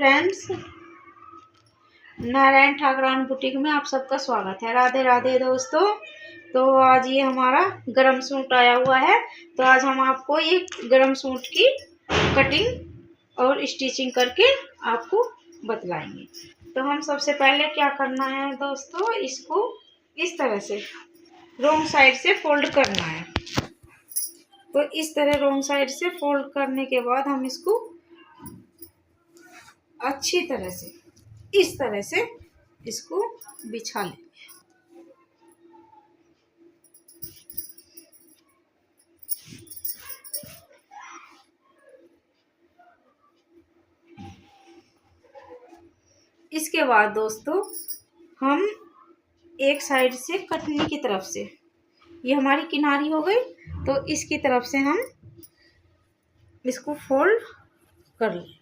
Friends, Narayan Thakran boutique में आप सबका स्वागत है। राधे राधे दोस्तों। तो आज ये हमारा गरम सूट आया हुआ है। तो आज हम आपको ये गरम सूट की कटिंग और स्टिचिंग करके आपको बतलाएंगे। तो हम सबसे पहले क्या करना है दोस्तों, इसको इस तरह से रोंग साइड से फोल्ड करना है। तो इस तरह रोंग साइड से फोल्ड करने के बाद हम इसको अच्छी तरह से इस तरह से इसको बिछा लेंगे। इसके बाद दोस्तों हम एक साइड से कटनी की तरफ से, ये हमारी किनारी हो गई, तो इसकी तरफ से हम इसको फोल्ड कर लेंगे।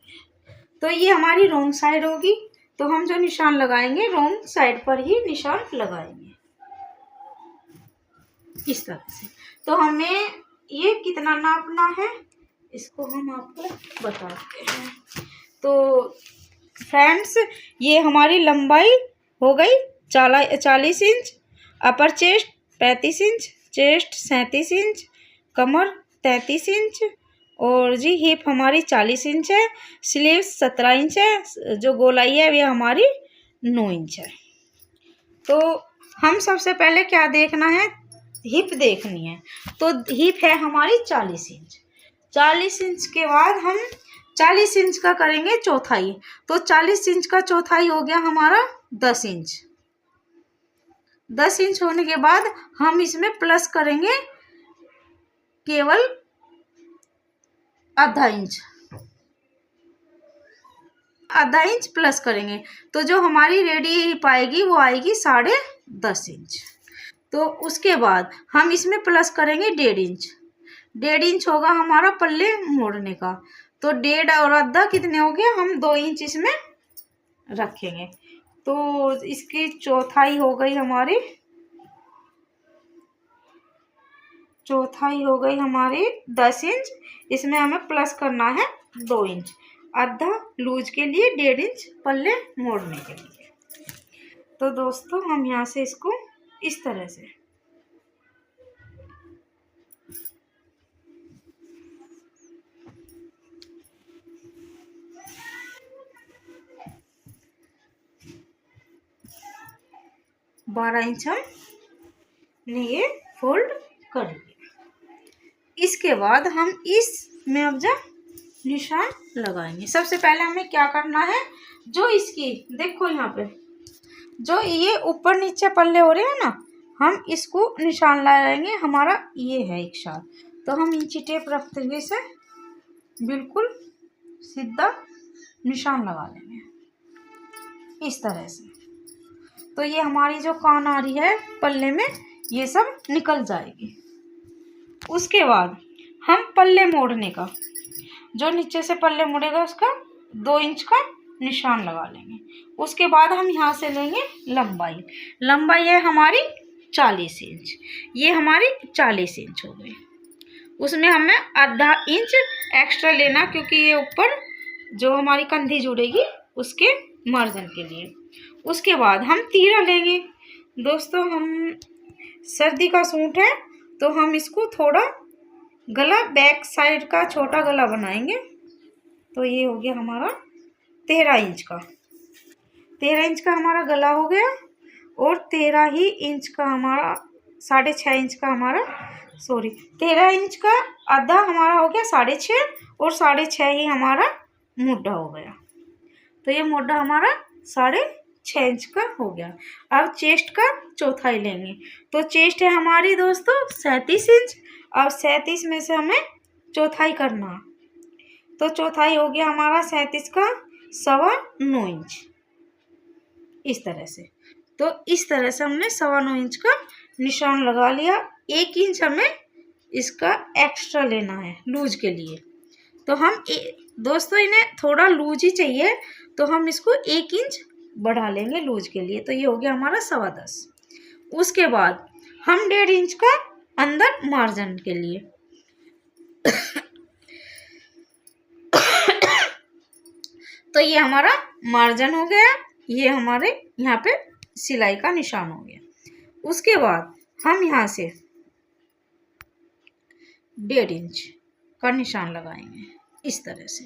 तो ये हमारी रोंग साइड होगी, तो हम जो निशान लगाएंगे रोंग साइड पर ही निशान लगाएंगे इस तरह से। तो हमें ये कितना नापना है इसको हम आपको बताते हैं। तो फ्रेंड्स, ये हमारी लंबाई हो गई 40 inch, upper chest 35 inch, chest 37 inch, कमर 33 इंच और जी हिप हमारी 40 इंच है, स्लीव्स 17 इंच है, जो गोलाई है वह हमारी 9 इंच है। तो हम सबसे पहले क्या देखना है, हिप देखनी है। तो हिप है हमारी 40 इंच। 40 इंच के बाद हम 40 इंच का करेंगे चौथाई। तो 40 इंच का चौथाई हो गया हमारा 10 इंच। 10 इंच होने के बाद हम इसमें प्लस करेंगे केवल आधा इंच, आधा इंच प्लस करेंगे। तो जो हमारी रेडी हिप आएगी वो आएगी 10.5 इंच। तो उसके बाद हम इसमें प्लस करेंगे 1.5 इंच। 1.5 इंच होगा हमारा पल्ले मोड़ने का। तो 1.5 और आधा कितने हो गए, हम 2 इंच इसमें रखेंगे। तो इसकी चौथाई हो गई हमारी, चौथाई हो गई हमारी 10 इंच। इसमें हमें प्लस करना है 2 इंच, आधा लूज के लिए, 1.5 इंच पल्ले मोड़ने के लिए। तो दोस्तों हम यहाँ से इसको इस तरह से बारह इंच हमने ये फोल्ड कर लिया। इसके बाद हम इसमें अब जब निशान लगाएंगे, सबसे पहले हमें क्या करना है, जो इसकी देखो यहाँ पे जो ये ऊपर नीचे पल्ले हो रहे हैं ना, हम इसको निशान लगाएंगे। हमारा ये है एक साथ, तो हम इंची टेप रखते हुए से बिल्कुल सीधा निशान लगा लेंगे इस तरह से। तो ये हमारी जो कान आ रही है पल्ले में, ये सब निकल जाएगी। उसके बाद हम पल्ले मोड़ने का, जो नीचे से पल्ले मुड़ेगा उसका 2 इंच का निशान लगा लेंगे। उसके बाद हम यहाँ से लेंगे लंबाई। लंबाई है हमारी 40 इंच। ये हमारी 40 इंच हो गई। उसमें हमें आधा इंच एक्स्ट्रा लेना, क्योंकि ये ऊपर जो हमारी कंधी जुड़ेगी उसके मार्जिन के लिए। उसके बाद हम तीरा लेंगे। दोस्तों हम सर्दी का सूट है, तो हम इसको थोड़ा गला बैक साइड का छोटा गला बनाएंगे। तो ये हो गया हमारा 13 इंच का, 13 इंच का हमारा गला हो गया। और 13 ही इंच का हमारा 6.5 इंच का हमारा 13 इंच का आधा हमारा हो गया 6.5, और 6.5 ही हमारा मोटा हो गया। तो ये मोटा हमारा 6.5 इंच का हो गया। अब चेस्ट का चौथाई लेंगे। तो चेस्ट है हमारी दोस्तों 37 इंच। अब 37 में से हमें चौथाई करना, तो चौथाई हो गया हमारा 37 का 9.25 इंच इस तरह से। तो इस तरह से हमने 9.25 इंच का निशान लगा लिया। 1 इंच हमें इसका एक्स्ट्रा लेना है लूज के लिए। तो हम दोस्तों इन्हें थोड़ा लूज ही चाहिए, तो हम इसको 1 इंच बढ़ा लेंगे लूज के लिए। तो ये हो गया हमारा 10.25। उसके बाद हम 1.5 इंच का अंदर मार्जिन के लिए तो ये हमारा मार्जिन हो गया, ये हमारे यहाँ पे सिलाई का निशान हो गया। उसके बाद हम यहाँ से 1.5 इंच का निशान लगाएंगे इस तरह से।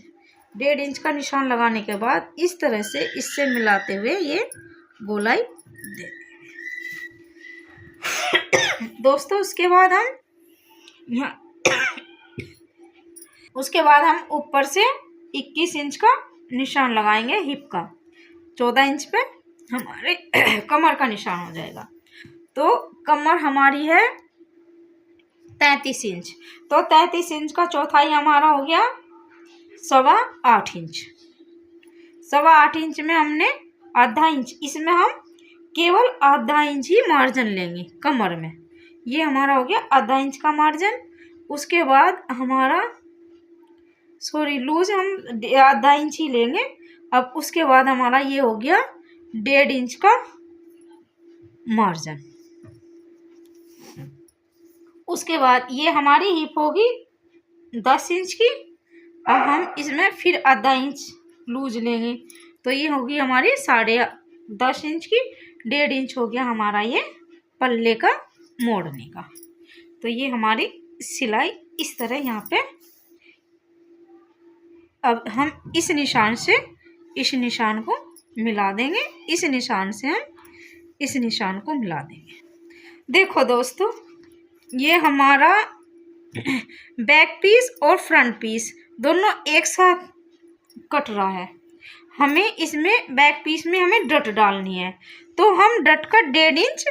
1.5 इंच का निशान लगाने के बाद इस तरह से इससे मिलाते हुए ये गोलाई दे दोस्तों। उसके बाद हम ऊपर से 21 इंच का निशान लगाएंगे हिप का। 14 इंच पे हमारे कमर का निशान हो जाएगा। तो कमर हमारी है 33 इंच, तो 33 इंच का चौथाई हमारा हो गया 8.25 इंच। 8.25 इंच में हमने आधा इंच, इसमें हम केवल आधा इंच ही मार्जिन लेंगे कमर में। ये हमारा हो गया आधा इंच का मार्जिन। उसके बाद हमारा लूज हम आधा इंच ही लेंगे। अब उसके बाद हमारा ये हो गया 1.5 इंच का मार्जिन। उसके बाद ये हमारी हिप होगी 10 इंच की। अब हम इसमें फिर आधा इंच लूज लेंगे, तो ये होगी हमारी 10.5 इंच की। 1.5 इंच हो गया हमारा ये पल्ले का मोड़ने का। तो ये हमारी सिलाई इस तरह यहाँ पे। अब हम इस निशान से इस निशान को मिला देंगे, इस निशान से हम इस निशान को मिला देंगे। देखो दोस्तों, ये हमारा बैक पीस और फ्रंट पीस दोनों एक साथ कट रहा है। हमें इसमें बैक पीस में हमें डट डालनी है, तो हम डट का 1.5 इंच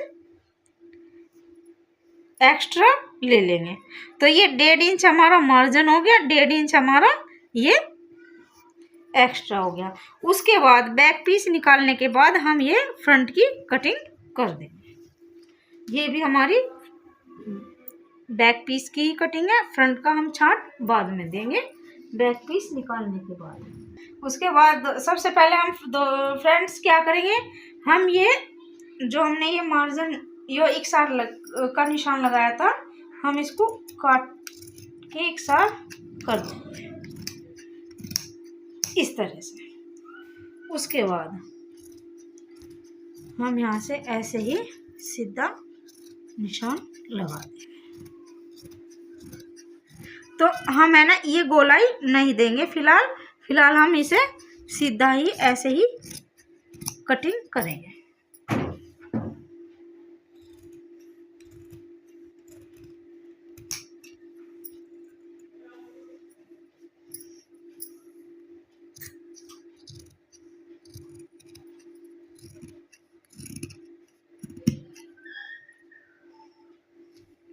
एक्स्ट्रा ले लेंगे। तो ये 1.5 इंच हमारा मार्जिन हो गया, 1.5 इंच हमारा ये एक्स्ट्रा हो गया। उसके बाद बैक पीस निकालने के बाद हम ये फ्रंट की कटिंग कर देंगे। ये भी हमारी बैक पीस की ही कटिंग है, फ्रंट का हम छांट बाद में देंगे बैक पीस निकालने के बाद। उसके बाद सबसे पहले हम फ्रेंड्स क्या करेंगे, हम ये जो हमने ये मार्जिन यो एक साथ का निशान लगाया था, हम इसको काट के एक साथ कर देंगे इस तरह से। उसके बाद हम यहाँ से ऐसे ही सीधा निशान लगा देंगे। तो हम है ना ये गोलाई नहीं देंगे फिलहाल हम इसे सीधा ही ऐसे ही कटिंग करेंगे।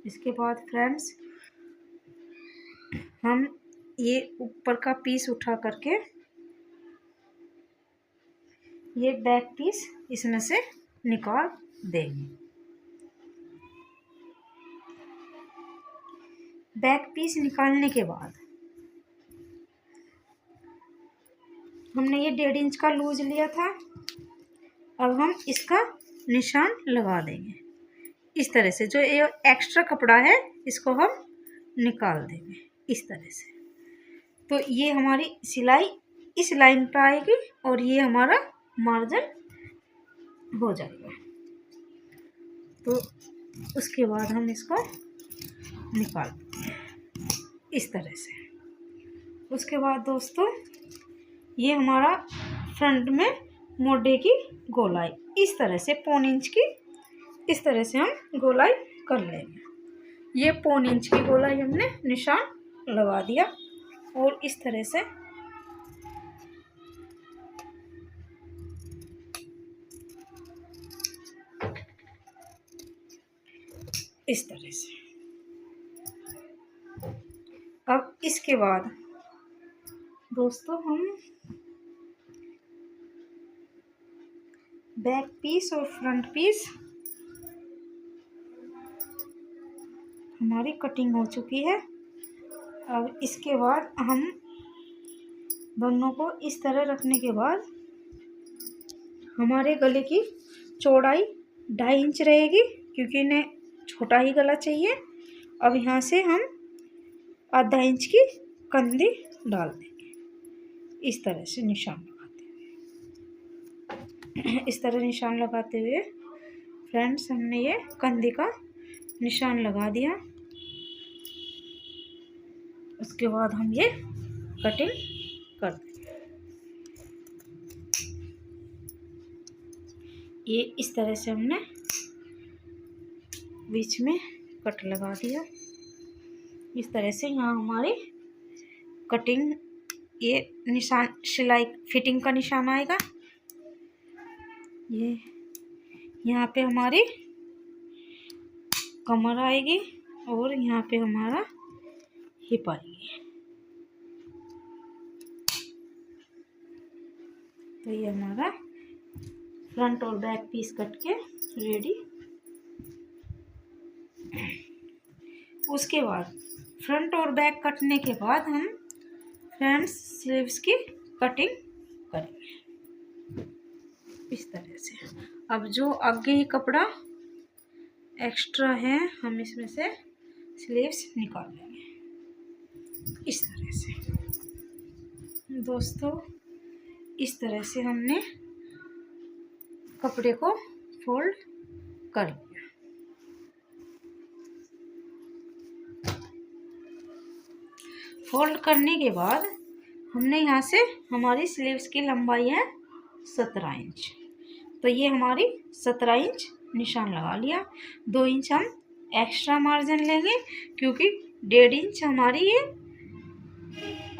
इसके बाद फ्रेंड्स हम ये ऊपर का पीस उठा करके ये बैक पीस इसमें से निकाल देंगे। बैक पीस निकालने के बाद हमने ये 1.5 इंच का लूज लिया था। अब हम इसका निशान लगा देंगे इस तरह से। जो ये एक्स्ट्रा कपड़ा है इसको हम निकाल देंगे इस तरह से। तो ये हमारी सिलाई इस लाइन पर आएगी और ये हमारा मार्जिन हो जाएगा। तो उसके बाद हम इसको निकाल देंगे इस तरह से। उसके बाद दोस्तों ये हमारा फ्रंट में मोढ़े की गोलाई इस तरह से 1.25 इंच की इस तरह से हम गोलाई कर लेंगे। ये 1.25 इंच की गोलाई हमने निशान लगा दिया और इस तरह से इस तरह से। अब इसके बाद दोस्तों हम बैक पीस और फ्रंट पीस हमारी कटिंग हो चुकी है। अब इसके बाद हम दोनों को इस तरह रखने के बाद हमारे गले की चौड़ाई 2.5 इंच रहेगी, क्योंकि इन्हें छोटा ही गला चाहिए। अब यहाँ से हम आधा इंच की कंधी डाल देंगे इस तरह से निशान लगा इस तरह निशान लगाते हुए फ्रेंड्स हमने ये कंधे का निशान लगा दिया। उसके बाद हम ये कटिंग कर देंगे। ये इस तरह से हमने बीच में कट लगा दिया। इस तरह से यहाँ हमारी कटिंग, ये निशान सिलाई फिटिंग का निशान आएगा। ये यहाँ पे हमारी कमर आएगी और यहाँ पे हमारा हिप आएगी। तो ये हमारा फ्रंट और बैक पीस कट के रेडी। उसके बाद फ्रंट और बैक कटने के बाद हम फ्रेंड्स स्लीव्स की कटिंग करेंगे इस तरह से। अब जो आगे ही कपड़ा एक्स्ट्रा है हम इसमें से स्लीव्स निकाल लेंगे इस तरह से। दोस्तों इस तरह से हमने कपड़े को फोल्ड कर लिया। फोल्ड करने के बाद हमने यहाँ से, हमारी स्लीव्स की लंबाई है 17 इंच, तो ये हमारी 17 इंच निशान लगा लिया। 2 इंच हम एक्स्ट्रा मार्जिन लेंगे क्योंकि 1.5 इंच हमारी ये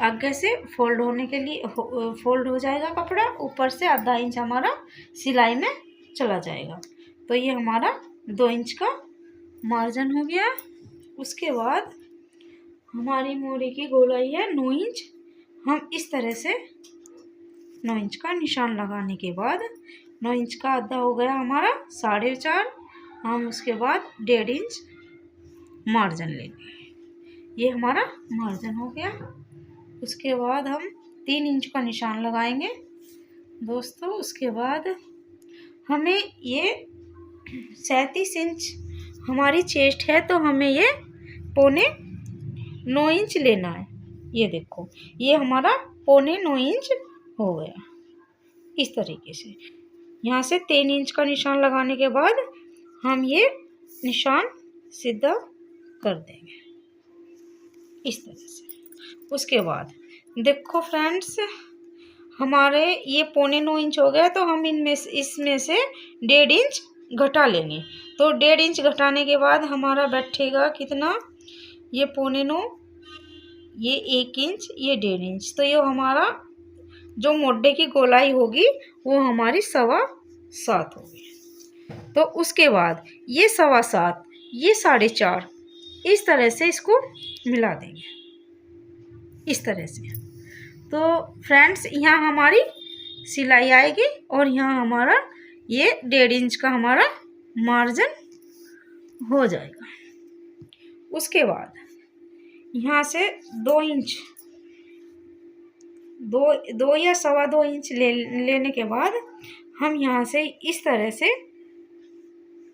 आगे से फोल्ड होने के लिए फोल्ड हो जाएगा कपड़ा, ऊपर से आधा इंच हमारा सिलाई में चला जाएगा। तो ये हमारा 2 इंच का मार्जिन हो गया। उसके बाद हमारी मोरी की गोलाई है 9 इंच। हम इस तरह से 9 इंच का निशान लगाने के बाद 9 इंच का आधा हो गया हमारा 4.5। हम उसके बाद 1.5 इंच मार्जिन लेंगे। ये हमारा मार्जिन हो गया। उसके बाद हम 3 इंच का निशान लगाएंगे दोस्तों। उसके बाद हमें ये 37 इंच हमारी चेस्ट है, तो हमें ये 9.25 इंच लेना है। ये देखो ये हमारा 9.25 इंच हो गया इस तरीके से। यहाँ से 3 इंच का निशान लगाने के बाद हम ये निशान सीधा कर देंगे इस तरह से। उसके बाद देखो फ्रेंड्स हमारे ये 9.25 इंच हो गया, तो हम इसमें से 1.5 इंच घटा लेंगे। तो 1.5 इंच घटाने के बाद हमारा बैठेगा कितना, ये 9.25, ये 1 इंच, ये 1.5 इंच। तो ये हमारा जो मोढे की गोलाई होगी वो हमारी 7.25 होगी। तो उसके बाद ये 7.25, ये 4.5, इस तरह से इसको मिला देंगे इस तरह से। तो फ्रेंड्स यहाँ हमारी सिलाई आएगी और यहाँ हमारा ये 1.5 इंच का हमारा मार्जिन हो जाएगा। उसके बाद यहाँ से 2 इंच, 2 या 2.25 इंच लेने के बाद हम यहाँ से इस तरह से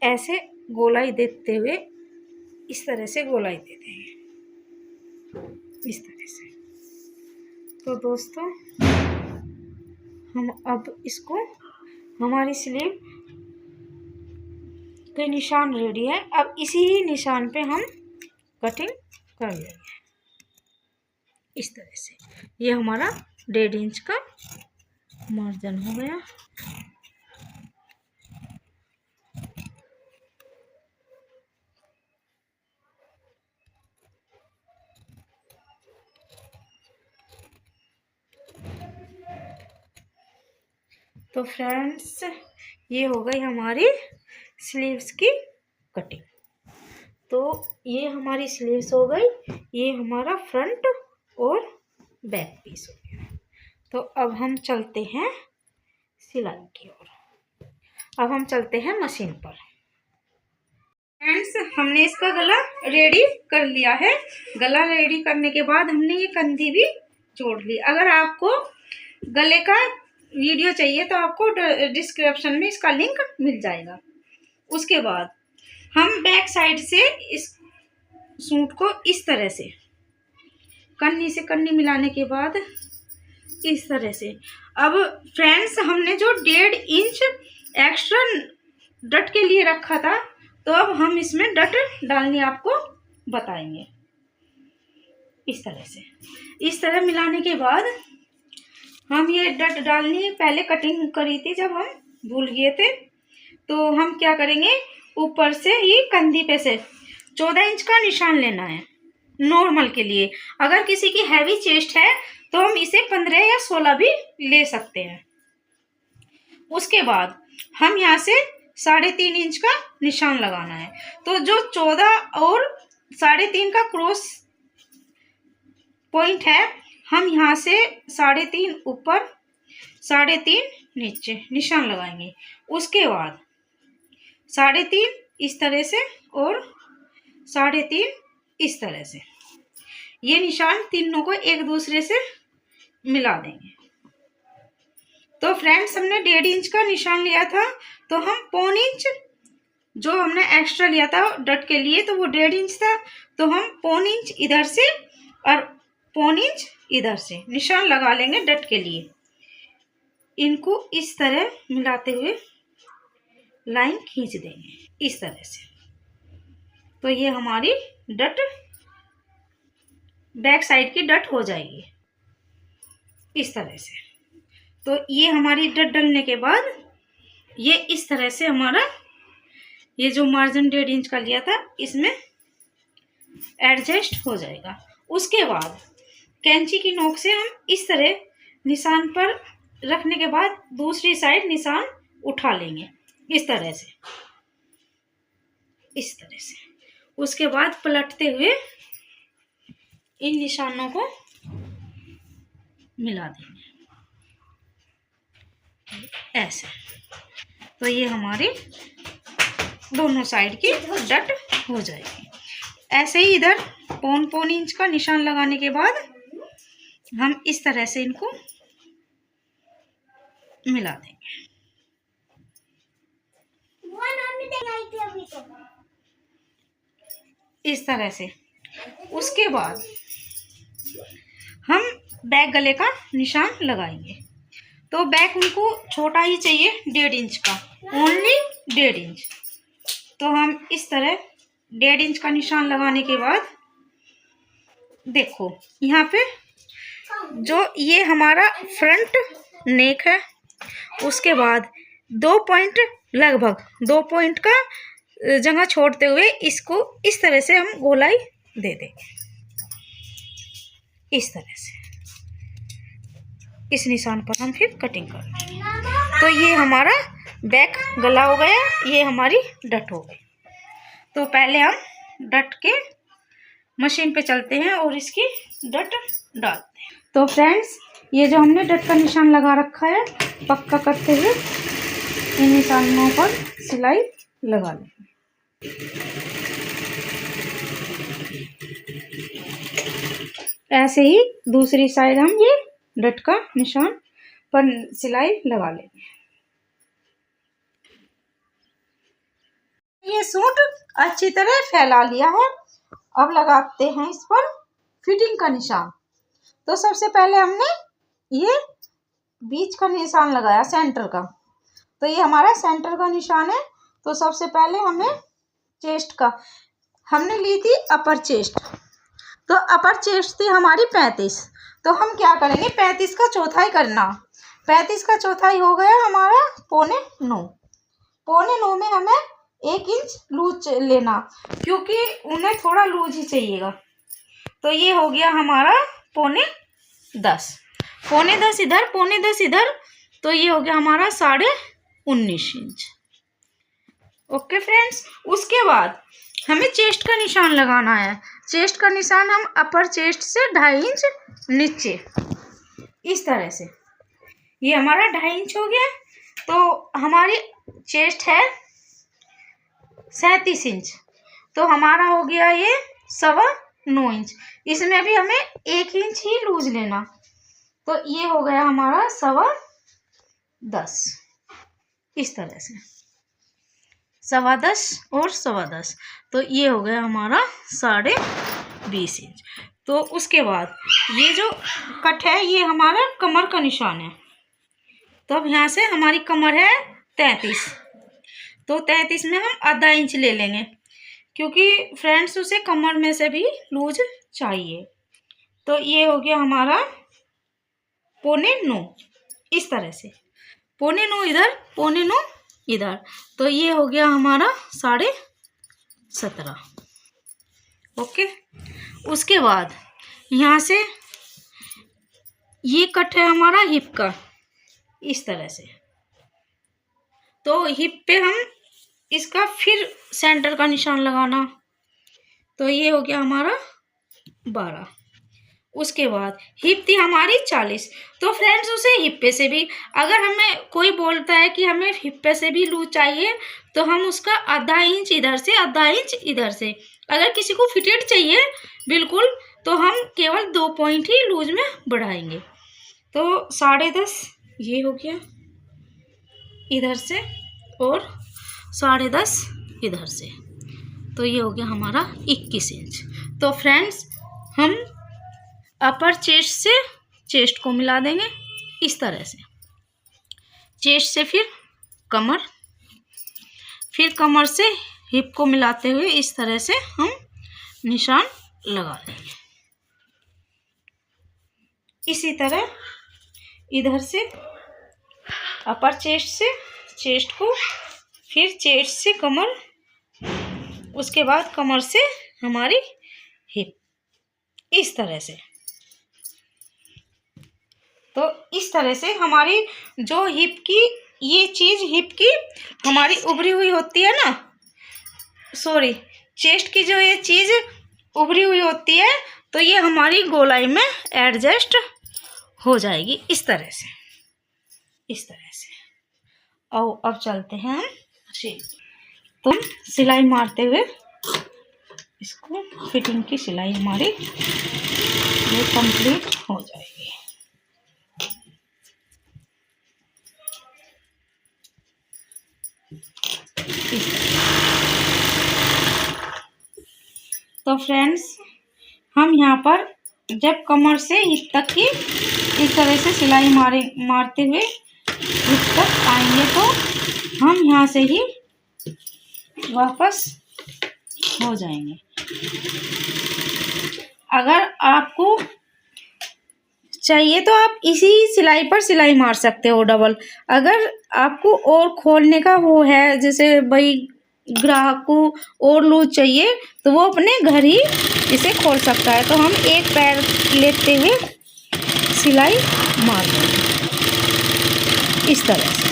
ऐसे गोलाई देते हुए इस तरह से गोलाई दे देंगे इस तरह से। तो दोस्तों हम अब इसको, हमारी स्लीव के निशान रेडी है। अब इसी निशान पे हम कटिंग कर लेंगे इस तरह से। ये हमारा 1.5 इंच का मार्जिन हो गया। तो फ्रेंड्स ये हो गई हमारी स्लीव्स की कटिंग। तो ये हमारी स्लीव्स हो गई, ये हमारा फ्रंट और बैक पीस हो गया। तो अब हम चलते हैं सिलाई की ओर। अब हम चलते हैं मशीन पर। फ्रेंड्स हमने इसका गला रेडी कर लिया है। गला रेडी करने के बाद हमने ये कंधी भी जोड़ ली। अगर आपको गले का वीडियो चाहिए तो आपको डिस्क्रिप्शन में इसका लिंक मिल जाएगा। उसके बाद हम बैक साइड से इस सूट को इस तरह से कन्नी से कन्नी मिलाने के बाद इस तरह से। अब फ्रेंड्स हमने जो 1.5 इंच एक्स्ट्रा डट के लिए रखा था, तो अब हम इसमें डट डालनी आपको बताएंगे। इस तरह से, इस तरह मिलाने के बाद हम ये डट डालनी पहले कटिंग करी थी, जब हम भूल गए थे, तो हम क्या करेंगे, ऊपर से ही कंधी पे से 14 इंच का निशान लेना है नॉर्मल के लिए। अगर किसी की हैवी चेस्ट है तो हम इसे 15 या 16 भी ले सकते हैं। उसके बाद हम यहाँ से 3.5 इंच का निशान लगाना है। तो जो 14 और 3.5 का क्रॉस पॉइंट है, हम यहाँ से 3.5 ऊपर 3.5 नीचे निशान लगाएंगे। उसके बाद 3.5 इस तरह से और 3.5 इस तरह से, ये निशान तीनों को एक दूसरे से मिला देंगे। तो फ्रेंड्स हमने 1.5 इंच का निशान लिया था, तो हम 1.25 इंच जो हमने एक्स्ट्रा लिया था डट के लिए, तो वो 1.5 इंच था, तो हम 1.25 इंच इधर से और 1.25 इंच इधर से निशान लगा लेंगे डट के लिए। इनको इस तरह मिलाते हुए लाइन खींच देंगे इस तरह से। तो ये हमारी डट बैक साइड की डट हो जाएगी इस तरह से। तो ये हमारी डट डलने के बाद ये इस तरह से हमारा ये जो मार्जिन 1.5 इंच का लिया था इसमें एडजस्ट हो जाएगा। उसके बाद कैंची की नोक से हम इस तरह निशान पर रखने के बाद दूसरी साइड निशान उठा लेंगे इस तरह से, इस तरह से। उसके बाद पलटते हुए इन निशानों को मिला देंगे ऐसे। तो ये हमारी दोनों साइड की डट हो जाएगी। ऐसे ही इधर 1.25 इंच का निशान लगाने के बाद हम इस तरह से इनको मिला देंगे इस तरह से। उसके बाद हम बैक गले का निशान लगाएंगे। तो बैक उनको छोटा ही चाहिए, 1.5 इंच का, ओनली 1.5 इंच। तो हम इस तरह 1.5 इंच का निशान लगाने के बाद देखो यहाँ पे जो ये हमारा फ्रंट नेक है, उसके बाद 2 पॉइंट, लगभग 2 पॉइंट का जगह छोड़ते हुए इसको इस तरह से हम गोलाई दे देंगे इस तरह से। इस निशान पर हम फिर कटिंग कर देंगे। तो ये हमारा बैक गला हो गया, ये हमारी डट हो गई। तो पहले हम डट के मशीन पे चलते हैं और इसकी डट डालते हैं। तो फ्रेंड्स ये जो हमने डट का निशान लगा रखा है, पक्का करते हुए इन निशानों पर सिलाई लगा लेंगे। ऐसे ही दूसरी साइड हम ये डट का निशान पर सिलाई लगा लेंगे। ये सूट अच्छी तरह फैला लिया है। अब लगाते हैं इस पर फिटिंग का निशान। तो सबसे पहले हमने ये बीच का निशान लगाया, सेंटर का। तो ये हमारा सेंटर का निशान है। तो सबसे पहले हमें चेस्ट का, हमने ली थी अपर चेस्ट। तो अपर चेस्ट थी हमारी 35। तो हम क्या करेंगे, 35 का चौथाई करना। 35 का चौथाई हो गया हमारा 8.25। 8.25 में हमें 1 इंच लूज लेना, क्योंकि उन्हें थोड़ा लूज ही चाहिएगा। तो ये हो गया हमारा 9.25। 9.25 इधर, 9.25 इधर, तो ये हो गया हमारा 19.5 इंच। ओके फ्रेंड्स, उसके बाद हमें चेस्ट का निशान लगाना है। चेस्ट का निशान हम अपर चेस्ट से 2.5 इंच नीचे इस तरह से। ये हमारा 2.5 इंच हो गया। तो हमारी चेस्ट है 37 इंच। तो हमारा हो गया ये 9.25 इंच। इसमें भी हमें 1 इंच ही लूज लेना। तो ये हो गया हमारा 10.25 इस तरह से। 10.25 और 10.25, तो ये हो गया हमारा 20.5 इंच। तो उसके बाद ये जो कट है ये हमारा कमर का निशान है। तो अब यहाँ से हमारी कमर है 33, तो 33 में हम आधा इंच ले लेंगे, क्योंकि फ्रेंड्स उसे कमर में से भी लूज चाहिए। तो ये हो गया हमारा 8.25, इस तरह से 8.25 इधर, 8.25 इधर, तो ये हो गया हमारा 17.5। ओके। उसके बाद यहाँ से ये कट है हमारा हिप का, इस तरह से। तो हिप पे हम इसका फिर सेंटर का निशान लगाना, तो ये हो गया हमारा 12। उसके बाद हिप थी हमारी 40, तो फ्रेंड्स उसे हिप पे से भी, अगर हमें कोई बोलता है कि हमें हिप पे से भी लूज चाहिए तो हम उसका आधा इंच इधर से, आधा इंच इधर से। अगर किसी को फिटेड चाहिए बिल्कुल, तो हम केवल 2 पॉइंट ही लूज में बढ़ाएंगे। तो 10.5 ये हो गया इधर से, और 10.5 इधर से, तो ये हो गया हमारा 21 इंच। तो फ्रेंड्स हम अपर चेस्ट से चेस्ट को मिला देंगे इस तरह से, चेस्ट से फिर कमर, फिर कमर से हिप को मिलाते हुए इस तरह से हम निशान लगा देंगे। इसी तरह इधर से अपर चेस्ट से चेस्ट को, फिर चेस्ट से कमर, उसके बाद कमर से हमारी हिप, इस तरह से। तो इस तरह से हमारी जो हिप की ये चीज़, हिप की हमारी उभरी हुई होती है ना, सॉरी, चेस्ट की जो ये चीज़ उभरी हुई होती है, तो ये हमारी गोलाई में एडजस्ट हो जाएगी इस तरह से, इस तरह से। और अब चलते हैं हम तो सिलाई मारते हुए इसको, फिटिंग की सिलाई हमारी ये कंप्लीट हो जाएगी। तो फ्रेंड्स हम यहाँ पर जब कमर से हिप तक की इस तरह से सिलाई मारते हुए हिप तक आएंगे, तो हम यहाँ से ही वापस हो जाएंगे। अगर आपको चाहिए तो आप इसी सिलाई पर सिलाई मार सकते हो डबल। अगर आपको और खोलने का वो है, जैसे भाई ग्राहक को और लूज चाहिए, तो वो अपने घर ही इसे खोल सकता है। तो हम एक पैर लेते हुए सिलाई मार देंगे इस तरह से।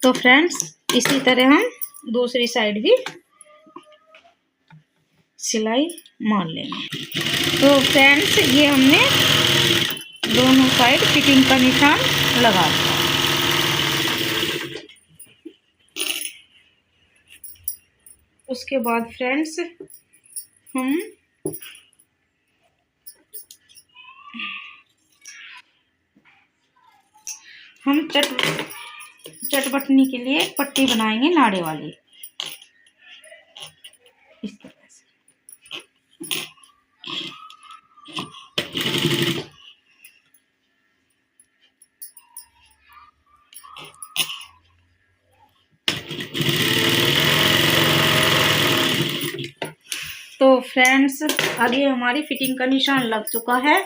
तो फ्रेंड्स इसी तरह हम दूसरी साइड भी सिलाई मार लेंगे। तो फ्रेंड्स ये हमने दोनों साइड फिटिंग का निशान लगा दिया। उसके बाद फ्रेंड्स हम चटबटनी के लिए पट्टी बनाएंगे नाड़े वाली, इस तरह से। तो फ्रेंड्स आगे हमारी फिटिंग का निशान लग चुका है।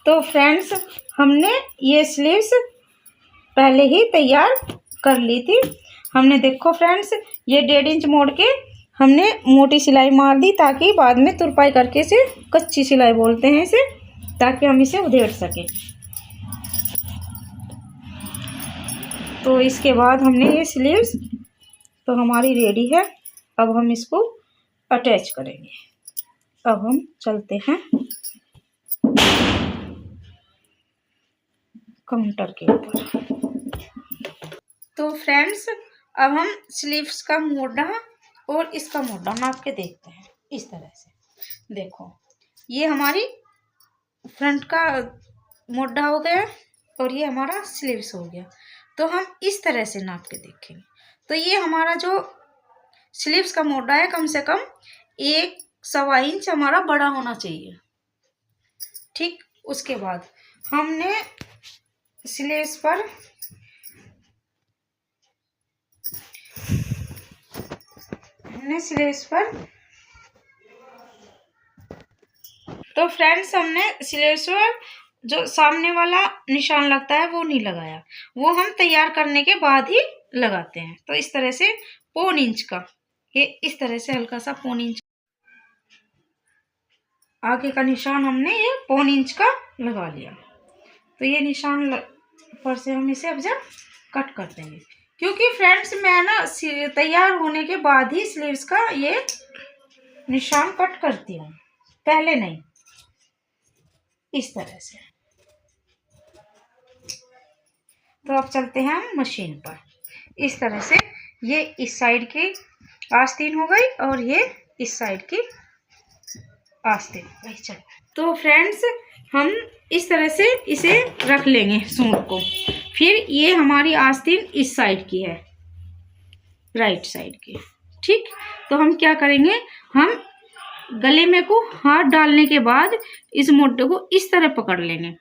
तो फ्रेंड्स हमने ये स्लीव्स पहले ही तैयार कर ली थी। हमने देखो फ्रेंड्स ये 1.5 इंच मोड़ के हमने मोटी सिलाई मार दी, ताकि बाद में तुरपाई करके इसे कच्ची सिलाई बोलते हैं इसे, ताकि हम इसे उधेड़ सकें। तो इसके बाद हमने ये स्लीव्स तो हमारी रेडी है। अब हम इसको अटैच करेंगे। अब हम चलते हैं काउंटर के ऊपर। तो फ्रेंड्स अब हम स्लीव्स का मोटा और इसका मोटा नाप के देखते हैं। इस तरह से देखो, ये हमारी फ्रंट का मोटा हो गया और ये हमारा स्लीव्स हो गया। तो हम इस तरह से नाप के देखेंगे। तो ये हमारा जो स्लीव्स का मोटा है कम से कम 1.25 इंच हमारा बड़ा होना चाहिए। ठीक, उसके बाद हमने स्लीव्स पर तो फ्रेंड्स हमने स्लीव्स पर जो सामने वाला निशान लगता है वो नहीं लगाया, वो हम तैयार करने के बाद ही लगाते हैं। तो इस तरह से 1.25 इंच का, ये इस तरह से हल्का सा 1.25 इंच आगे का निशान हमने ये 1.25 इंच का लगा लिया। तो ये निशान पर से हम इसे अब जब कट कर देंगे, क्योंकि फ्रेंड्स मैं ना तैयार होने के बाद ही स्लीव्स का ये निशान कट करती हूँ, पहले नहीं। इस तरह से। तो अब चलते हैं हम मशीन पर। इस तरह से ये इस साइड की आस्तीन हो गई और ये इस साइड की आस्तीन हो गई। चलो, तो फ्रेंड्स हम इस तरह से इसे रख लेंगे सूट को। फिर ये हमारी आस्तीन इस साइड की है, राइट साइड की। ठीक, तो हम क्या करेंगे, हम गले में को हाथ डालने के बाद इस मोड्डे को इस तरह पकड़ लेंगे।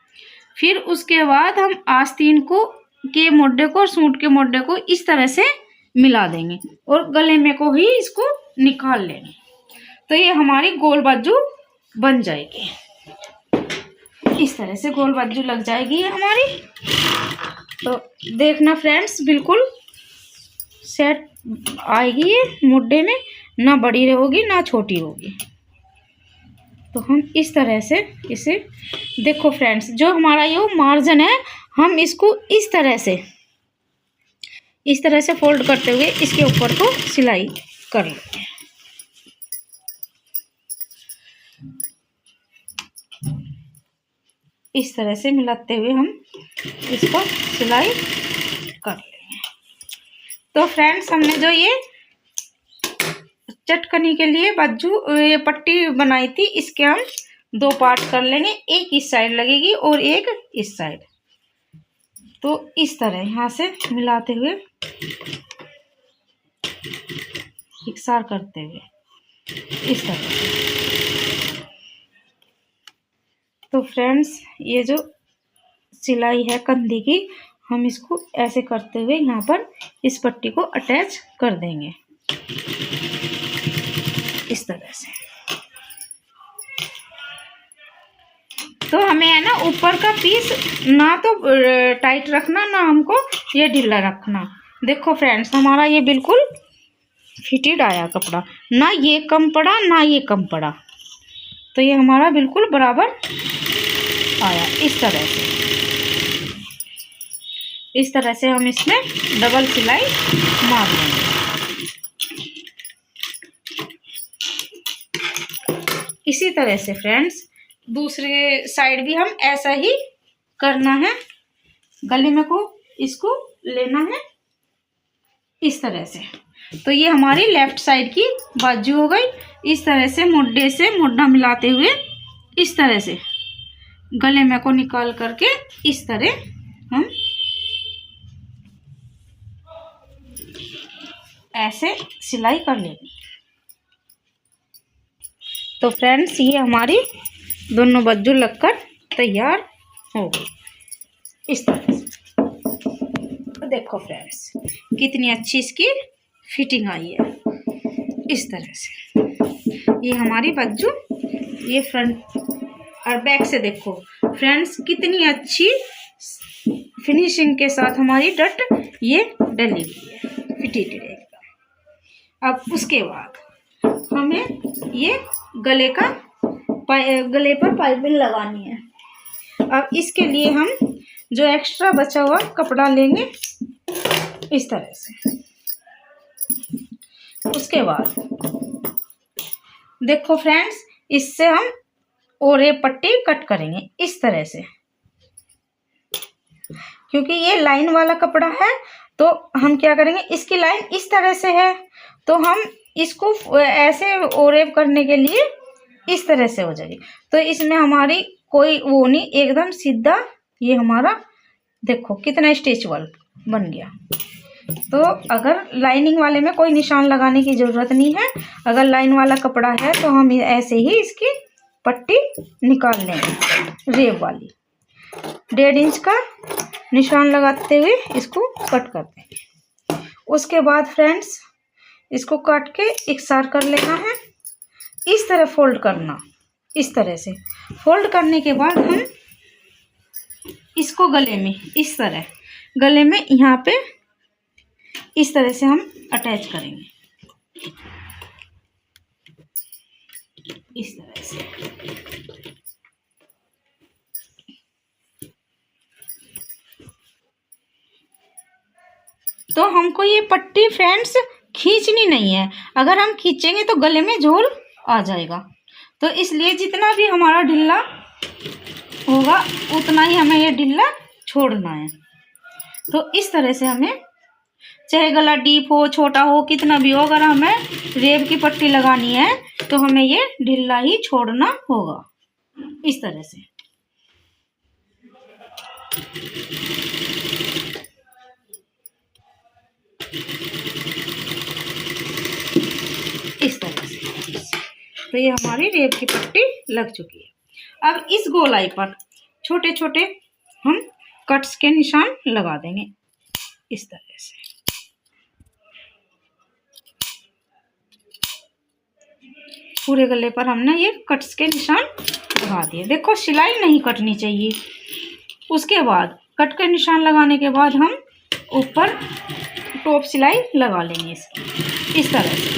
फिर उसके बाद हम आस्तीन को के मोड्डे को और सूट के मोड्डे को इस तरह से मिला देंगे और गले में को ही इसको निकाल लेंगे। तो ये हमारी गोल बाजू बन जाएगी। इस तरह से गोल बाजू लग जाएगी ये हमारी। तो देखना फ्रेंड्स, बिल्कुल सेट आएगी ये मुड्डे में, ना बड़ी होगी ना छोटी होगी। तो हम इस तरह से इसे देखो फ्रेंड्स, जो हमारा ये मार्जिन है हम इसको इस तरह से फोल्ड करते हुए इसके ऊपर को सिलाई कर लेंगे। इस तरह से मिलाते हुए हम इसको सिलाई कर लेंगे। तो फ्रेंड्स हमने जो ये चटकनी के लिए बाजू ये पट्टी बनाई थी, इसके हम 2 पार्ट कर लेंगे। एक इस साइड लगेगी और एक इस साइड। तो इस तरह यहाँ से मिलाते हुए इकसार करते हुए इस तरह से। तो फ्रेंड्स ये जो सिलाई है कंधी की, हम इसको ऐसे करते हुए यहाँ पर इस पट्टी को अटैच कर देंगे इस तरह से। तो हमें है ना ऊपर का पीस ना तो टाइट रखना, ना हमको ये ढीला रखना। देखो फ्रेंड्स हमारा ये बिल्कुल फिटेड आया कपड़ा, ना ये कम पड़ा ना ये कम पड़ा। तो ये हमारा बिल्कुल बराबर आया इस तरह से। इस तरह से हम इसमें डबल सिलाई मार लेंगे। इसी तरह से फ्रेंड्स दूसरे साइड भी हम ऐसा ही करना है। गले में को इसको लेना है इस तरह से। तो ये हमारी लेफ्ट साइड की बाजू हो गई। इस तरह से मुड्डे से मुड्डा मिलाते हुए इस तरह से गले में को निकाल करके इस तरह हम ऐसे सिलाई कर लेंगे। तो फ्रेंड्स ये हमारी दोनों बाजू लगकर तैयार हो गई इस तरह से। तो देखो फ्रेंड्स कितनी अच्छी इसकी फिटिंग आई है इस तरह से। ये हमारी बाजू, ये फ्रंट और बैक से देखो फ्रेंड्स कितनी अच्छी फिनिशिंग के साथ हमारी डट ये डली हुई है, फिटेड एकदम। अब उसके बाद हमें ये गले पर पाइपिंग लगानी है। अब इसके लिए हम जो एक्स्ट्रा बचा हुआ कपड़ा लेंगे इस तरह से। उसके बाद देखो फ्रेंड्स इससे हम और ये पट्टी कट करेंगे इस तरह से, क्योंकि ये लाइन वाला कपड़ा है। तो हम क्या करेंगे, इसकी लाइन इस तरह से है तो हम इसको ऐसे ओरेप करने के लिए इस तरह से हो जाएगी। तो इसमें हमारी कोई वो नहीं, एकदम सीधा ये हमारा देखो कितना स्ट्रेचेबल बन गया। तो अगर लाइनिंग वाले में कोई निशान लगाने की ज़रूरत नहीं है, अगर लाइन वाला कपड़ा है तो हम ऐसे ही इसकी पट्टी निकाल लेंगे रेब वाली। 1.5 इंच का निशान लगाते हुए इसको कट कर देंगे। उसके बाद फ्रेंड्स इसको काट के इकसार कर लेना है। इस तरह फोल्ड करना, इस तरह से फोल्ड करने के बाद हम इसको गले में इस तरह, गले में यहाँ पे इस तरह से हम अटैच करेंगे, इस तरह से। तो हमको ये पट्टी फ्रेंड्स खींचनी नहीं है, अगर हम खींचेंगे तो गले में झोल आ जाएगा। तो इसलिए जितना भी हमारा ढिल्ला होगा उतना ही हमें ये ढिल्ला छोड़ना है। तो इस तरह से हमें, चाहे गला डीप हो छोटा हो कितना भी हो, अगर हमें रेब की पट्टी लगानी है तो हमें ये ढिल्ला ही छोड़ना होगा, इस तरह से। इस तरह से। तो ये हमारी रेब की पट्टी लग चुकी है। अब इस गोलाई पर छोटे छोटे हम कट्स के निशान लगा देंगे, इस तरह से। पूरे गले पर हमने ये कट्स के निशान लगा दिए। देखो सिलाई नहीं कटनी चाहिए। उसके बाद कट के निशान लगाने के बाद हम ऊपर टॉप सिलाई लगा लेंगे इसकी, इस तरह से।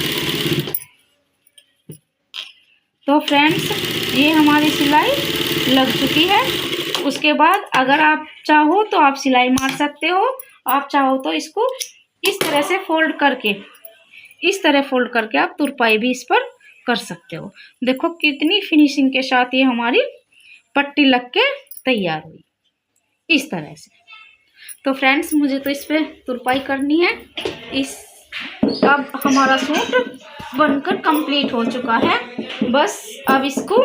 तो फ्रेंड्स ये हमारी सिलाई लग चुकी है। उसके बाद अगर आप चाहो तो आप सिलाई मार सकते हो, आप चाहो तो इसको इस तरह से फोल्ड करके, इस तरह फोल्ड करके आप तुरपाई भी इस पर कर सकते हो। देखो कितनी फिनिशिंग के साथ ये हमारी पट्टी लग के तैयार हुई, इस तरह से। तो फ्रेंड्स मुझे तो इस पर तुरपाई करनी है। अब हमारा सूट बनकर कंप्लीट हो चुका है। बस अब इसको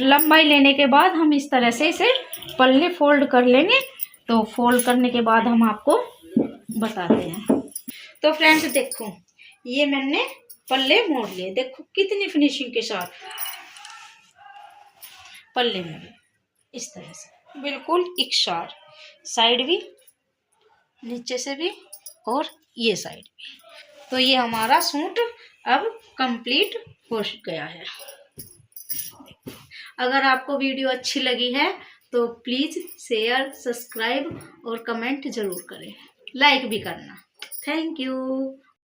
लंबाई लेने के बाद हम इस तरह से इसे पल्ले फोल्ड कर लेंगे। तो फोल्ड करने के बाद हम आपको बताते हैं। तो फ्रेंड्स देखो ये मैंने पल्ले मोड़ लिए, देखो कितनी फिनिशिंग के साथ पल्ले मोड़े, इस तरह से बिल्कुल इकसार, साइड भी, नीचे से भी और ये साइड भी। तो ये हमारा सूट अब कंप्लीट हो गया है। अगर आपको वीडियो अच्छी लगी है तो प्लीज़ शेयर, सब्सक्राइब और कमेंट ज़रूर करें, लाइक भी करना। Thank you.